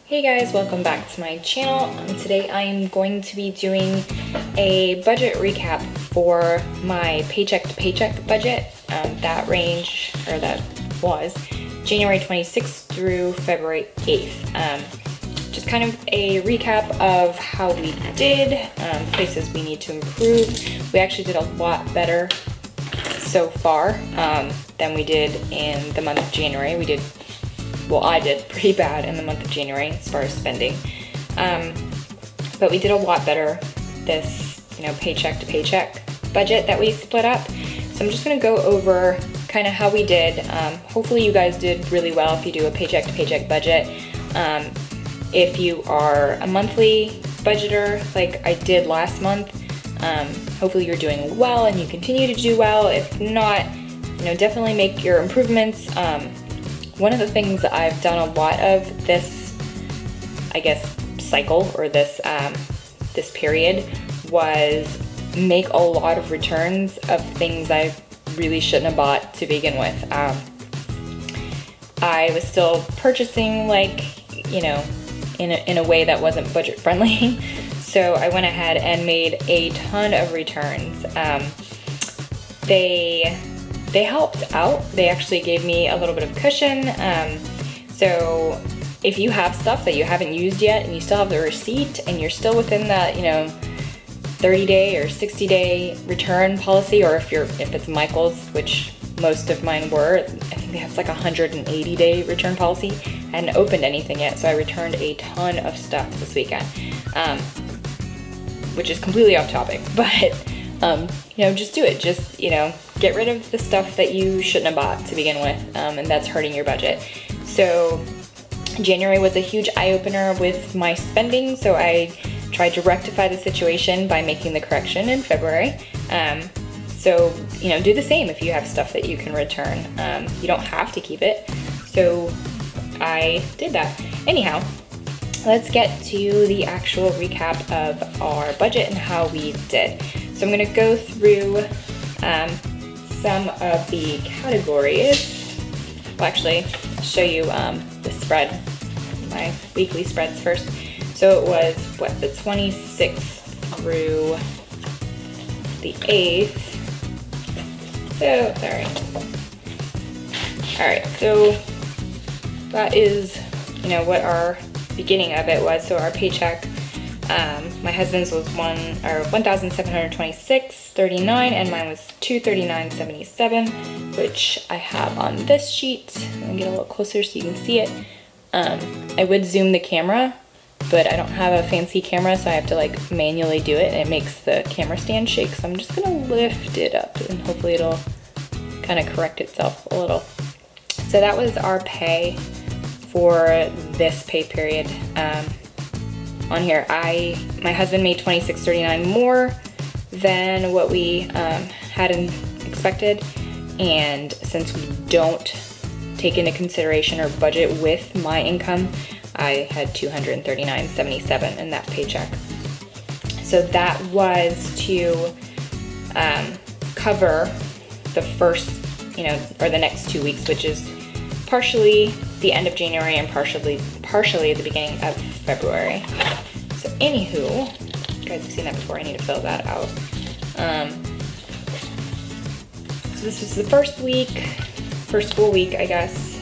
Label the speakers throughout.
Speaker 1: Hey guys, welcome back to my channel. Today I'm going to be doing a budget recap for my paycheck to paycheck budget. That was January 26th through February 8th. Just kind of a recap of how we did, places we need to improve. We actually did a lot better so far than we did in the month of January. I did pretty bad in the month of January as far as spending. But we did a lot better this, paycheck to paycheck budget that we split up. So I'm just gonna go over kind of how we did. Hopefully you guys did really well if you do a paycheck to paycheck budget. If you are a monthly budgeter like I did last month, hopefully you're doing well and you continue to do well. If not, definitely make your improvements. One of the things that I've done a lot of this, cycle or this this period was make a lot of returns of things I really shouldn't have bought to begin with. I was still purchasing in a way that wasn't budget friendly, so I went ahead and made a ton of returns. They helped out. They actually gave me a little bit of cushion. So if you have stuff that you haven't used yet and you still have the receipt and you're still within that, 30-day or 60-day return policy, or if it's Michael's, which most of mine were, I think they have like a 180-day return policy. I hadn't opened anything yet, so I returned a ton of stuff this weekend, which is completely off topic, but just do it. Just, get rid of the stuff that you shouldn't have bought to begin with, and that's hurting your budget. So January was a huge eye-opener with my spending, so I tried to rectify the situation by making the correction in February. So, do the same if you have stuff that you can return. You don't have to keep it, so I did that. Anyhow, let's get to the actual recap of our budget and how we did. So I'm gonna go through some of the categories. Well, actually, I'll show you the spread, my weekly spreads first. So it was, the 26th through the 8th. So, sorry. All right, so that is, what our beginning of it was. So our paycheck, my husband's was $1,726.39, and mine was $239.77, which I have on this sheet. I'm gonna get a little closer so you can see it. I would zoom the camera, but I don't have a fancy camera, so I have to manually do it, and it makes the camera stand shake. So I'm just gonna lift it up, and hopefully it'll kind of correct itself a little. So that was our pay for this pay period. On here, my husband made $26.39 more than what we had expected, and since we don't take into consideration or budget with my income, I had $239.77 in that paycheck. So that was to cover the first, or the next 2 weeks, which is partially the end of January and partially the beginning of February. So anywho, you guys have seen that before, I need to fill that out. So this was the first full week, I guess.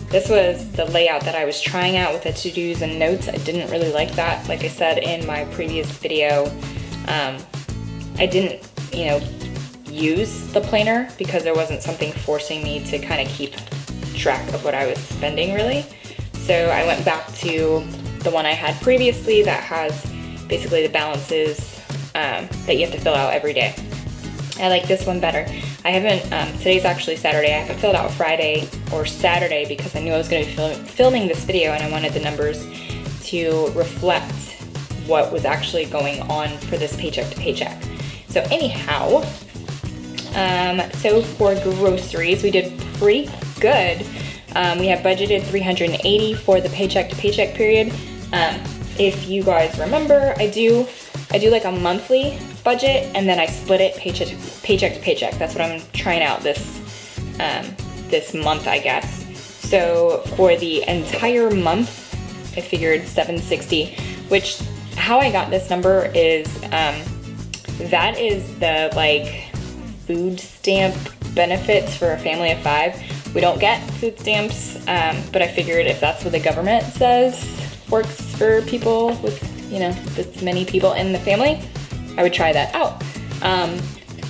Speaker 1: This was the layout that I was trying out with the to-dos and notes. I didn't really like that. Like I said in my previous video, I didn't, use the planner because there wasn't something forcing me to kind of keep track of what I was spending, really. So I went back to the one I had previously that has basically the balances that you have to fill out every day. I like this one better. I haven't, today's actually Saturday, I haven't filled out Friday or Saturday because I knew I was going to be filming this video, and I wanted the numbers to reflect what was actually going on for this paycheck to paycheck. So anyhow, so for groceries, we did pretty good. We have budgeted $380 for the paycheck to paycheck period. If you guys remember, I do like a monthly budget, and then I split it paycheck to paycheck. That's what I'm trying out this month, I guess. So for the entire month, I figured $7.60, which how I got this number is, that is the like food stamp benefits for a family of 5. We don't get food stamps, but I figured if that's what the government says works for people with, you know, this many people in the family, I would try that out.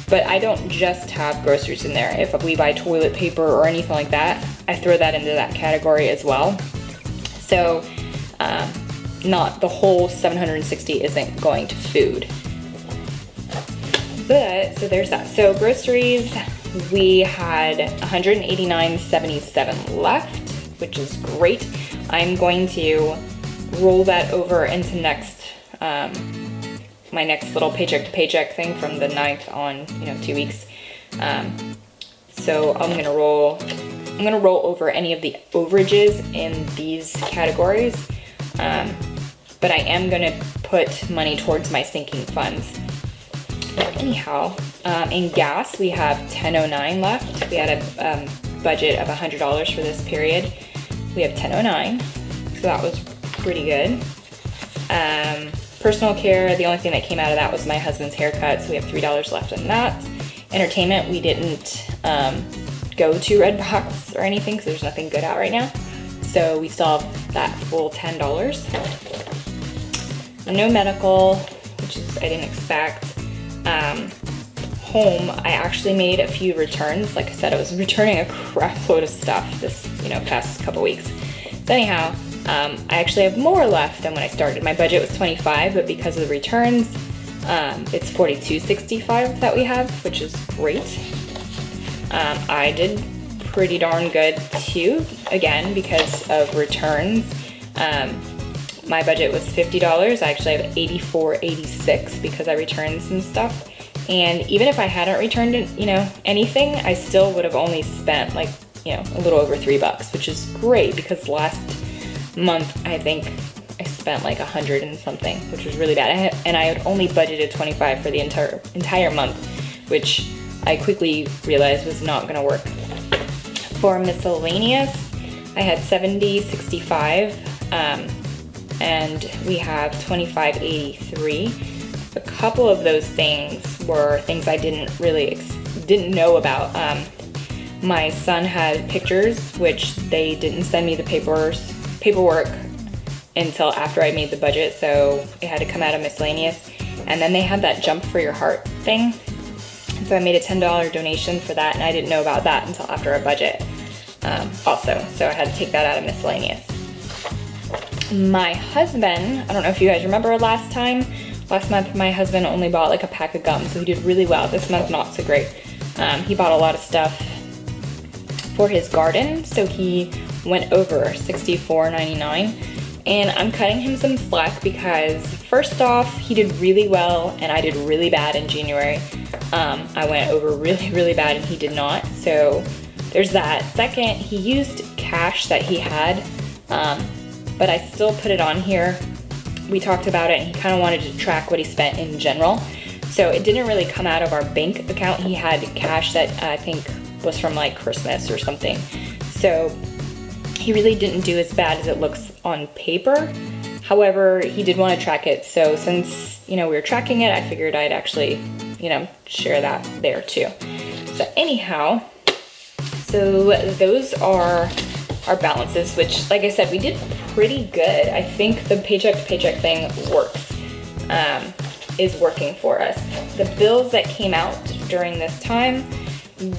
Speaker 1: But I don't just have groceries in there. If we buy toilet paper or anything like that, I throw that into that category as well. So not the whole 760 isn't going to food. But, so there's that. So groceries, we had $189.77 left, which is great. I'm going to roll that over into next, my next little paycheck to paycheck thing from the 9th on, you know, 2 weeks. So I'm gonna roll over any of the overages in these categories. But I am gonna put money towards my sinking funds. But anyhow, in gas, we have $10.09 left. We had a budget of $100 for this period. We have $10.09, so that was pretty good. Personal care, the only thing that came out of that was my husband's haircut, so we have $3 left in that. Entertainment, we didn't go to Redbox or anything, because there's nothing good out right now. So we still have that full $10. No medical, which is I didn't expect. Home, I actually made a few returns. Like I said, I was returning a crap load of stuff this, you know, past couple weeks. So anyhow, I actually have more left than when I started. My budget was 25, but because of the returns, it's 42.65 that we have, which is great. I did pretty darn good too, again, because of returns. My budget was $50. I actually have $84.86 because I returned some stuff. And even if I hadn't returned, you know, anything, I still would have only spent like, you know, a little over $3, which is great because last month I think I spent like 100 and something, which was really bad. And I had only budgeted 25 for the entire month, which I quickly realized was not going to work. For miscellaneous, I had $70.65. And we have $25.83. A couple of those things were things I didn't know about. My son had pictures, which they didn't send me the paperwork until after I made the budget, so it had to come out of miscellaneous. And then they had that Jump for Your Heart thing. So I made a $10 donation for that, and I didn't know about that until after our budget also. So I had to take that out of miscellaneous. My husband, I don't know if you guys remember last month my husband only bought like a pack of gum, so he did really well. This month, not so great. He bought a lot of stuff for his garden, so he went over $64.99. And I'm cutting him some slack because first off, he did really well and I did really bad in January. I went over really, really bad and he did not, so there's that. Second, he used cash that he had, but I still put it on here. We talked about it and he kind of wanted to track what he spent in general. So it didn't really come out of our bank account. He had cash that I think was from like Christmas or something. So he really didn't do as bad as it looks on paper. However, he did want to track it. So since, you know, we were tracking it, I figured I'd actually, you know, share that there too. So anyhow, so those are our balances, which like I said, we did pretty good. I think the paycheck to paycheck thing works, is working for us. The bills that came out during this time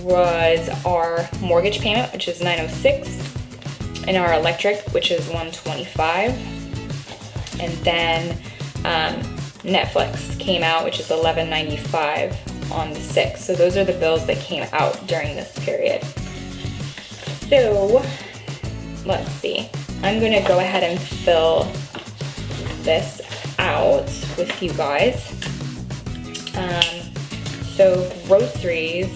Speaker 1: was our mortgage payment, which is $906, and our electric, which is $125, and then Netflix came out, which is $11.95 on the 6th. So those are the bills that came out during this period. So let's see. I'm gonna go ahead and fill this out with you guys. So groceries.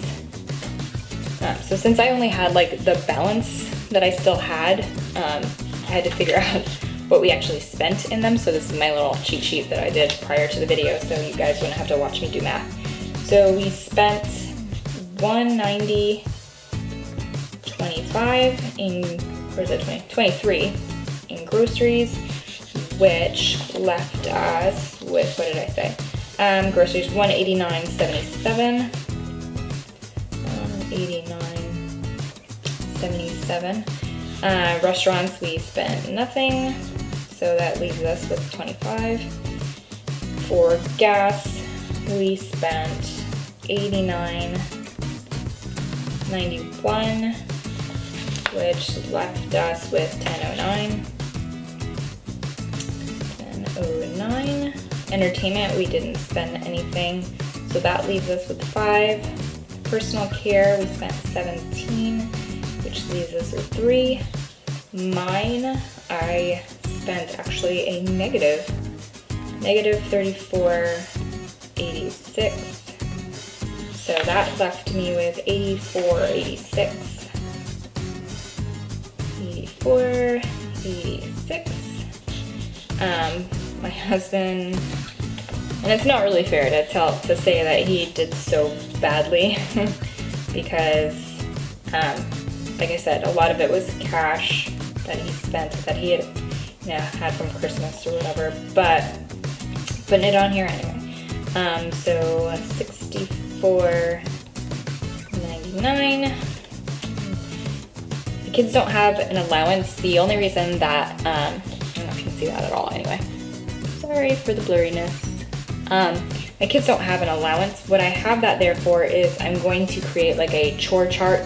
Speaker 1: So since I only had like the balance that I still had, I had to figure out what we actually spent in them. So this is my little cheat sheet that I did prior to the video, so you guys wouldn't have to watch me do math. So we spent $190.25 in, where's that 23 in groceries. which left us with, what did I say? Groceries, $189.77. $189.77. Restaurants, we spent nothing, so that leaves us with $25. For gas, we spent $89.91, which left us with $10.09. $10.09. Entertainment, we didn't spend anything, so that leaves us with $5. Personal care, we spent $17, which leaves us with $3. Mine, I spent actually a negative $34.86. So that left me with $84.86. $84.86. My husband, and it's not really fair to say that he did so badly because, like I said, a lot of it was cash that he spent that he had, had from Christmas or whatever. But putting it on here anyway. So $64.99. The kids don't have an allowance. The only reason that I don't know if you can see that at all. Anyway, sorry for the blurriness. My kids don't have an allowance. What I have that there for is I'm going to create like a chore chart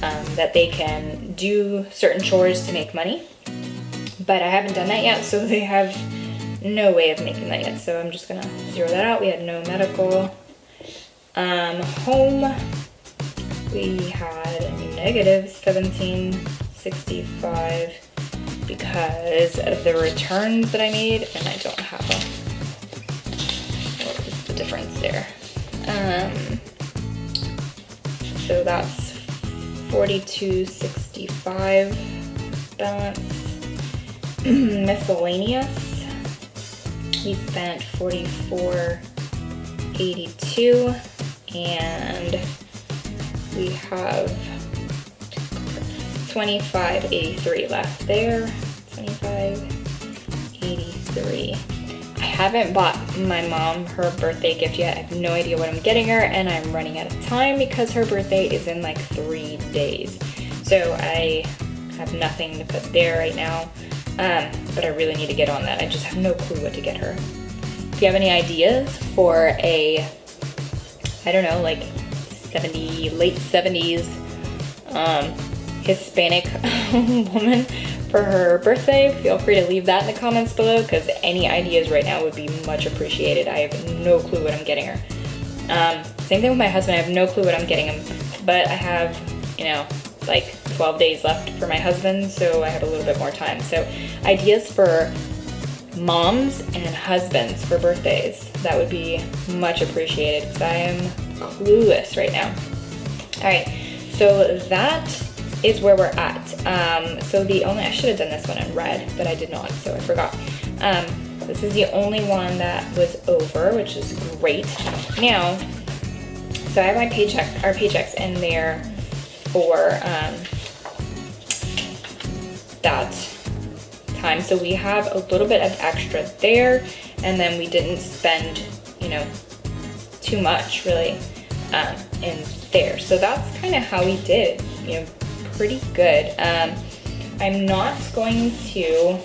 Speaker 1: that they can do certain chores to make money. But I haven't done that yet, so they have no way of making that yet. So I'm just gonna zero that out. We had no medical. Home, we had a negative $17.65 because of the returns that I made, and I don't have a, what was the difference there? So that's $42.65 balance. Miscellaneous, we spent $44.82, and we have $25.83 left there. $25.83. I haven't bought my mom her birthday gift yet. I have no idea what I'm getting her, and I'm running out of time because her birthday is in like 3 days. So I have nothing to put there right now, but I really need to get on that. I just have no clue what to get her. If you have any ideas for a, I don't know, like late 70s Hispanic woman for her birthday, feel free to leave that in the comments below, because any ideas right now would be much appreciated. I have no clue what I'm getting her. Same thing with my husband. I have no clue what I'm getting him, but I have, like 12 days left for my husband, so I have a little bit more time. So ideas for moms and husbands for birthdays, that would be much appreciated, because I am clueless right now. All right, so that is where we're at. So I should have done this one in red, but I did not, so I forgot. This is the only one that was over, which is great. Now, so I have my our paychecks in there for that time. So we have a little bit of extra there, and then we didn't spend, too much really in there. So that's kind of how we did, pretty good. I'm not going to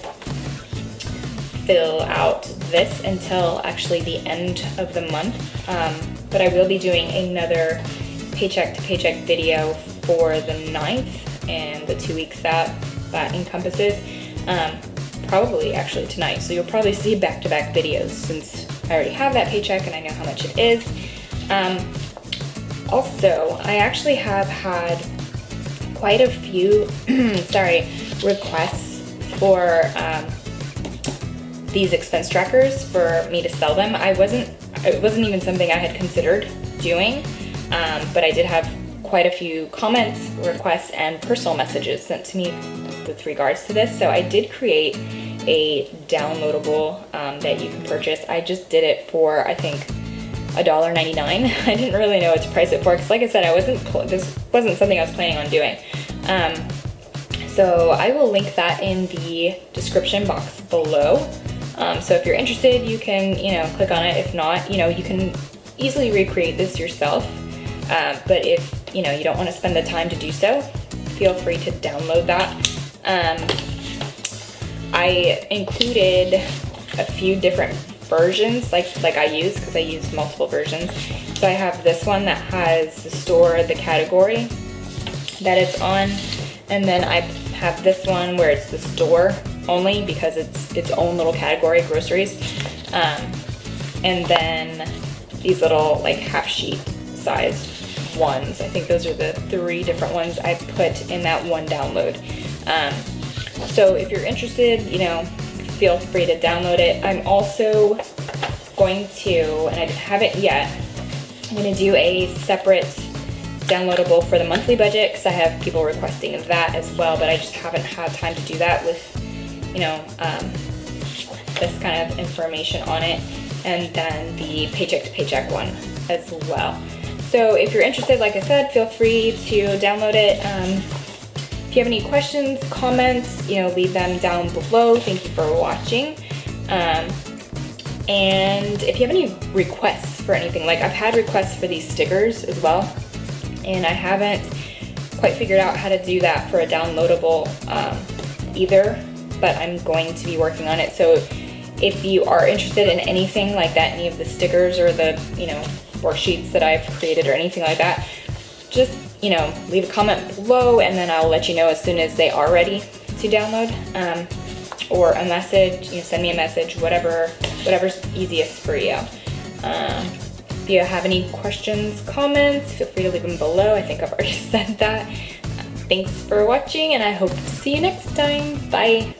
Speaker 1: fill out this until actually the end of the month, but I will be doing another paycheck to paycheck video for the 9th and the 2 weeks that encompasses, probably actually tonight. So you'll probably see back-to-back videos since I already have that paycheck and I know how much it is. Also, I actually have had quite a few requests for these expense trackers for me to sell them. It wasn't even something I had considered doing, but I did have quite a few comments, requests, and personal messages sent to me with regards to this. So I did create a downloadable that you can purchase. I just did it for, I think, $1.99. I didn't really know what to price it for, because like I said, this wasn't something I was planning on doing. So I will link that in the description box below. So if you're interested, you can, click on it. If not, you can easily recreate this yourself. But if, you don't want to spend the time to do so, feel free to download that. I included a few different versions like I use, because I use multiple versions. So I have this one that has the store, the category that it's on, and then I have this one where it's the store only because it's its own little category, groceries, and then these little like half sheet size ones. I think those are the 3 different ones I put in that one download. So if you're interested, feel free to download it. I'm also going to, and I haven't yet, I'm going to do a separate downloadable for the monthly budget, because I have people requesting that as well, but I just haven't had time to do that with, this kind of information on it, and then the paycheck to paycheck one as well. So if you're interested, like I said, feel free to download it. If you have any questions, comments, leave them down below. Thank you for watching. And if you have any requests for anything, like I've had requests for these stickers as well, and I haven't quite figured out how to do that for a downloadable either, but I'm going to be working on it. So if you are interested in anything like that, any of the stickers or the, worksheets that I've created or anything like that, just, leave a comment below, and then I'll let you know as soon as they are ready to download, or a message, send me a message, whatever's easiest for you. If you have any questions, comments, feel free to leave them below. I think I've already said that. Thanks for watching, and I hope to see you next time. Bye.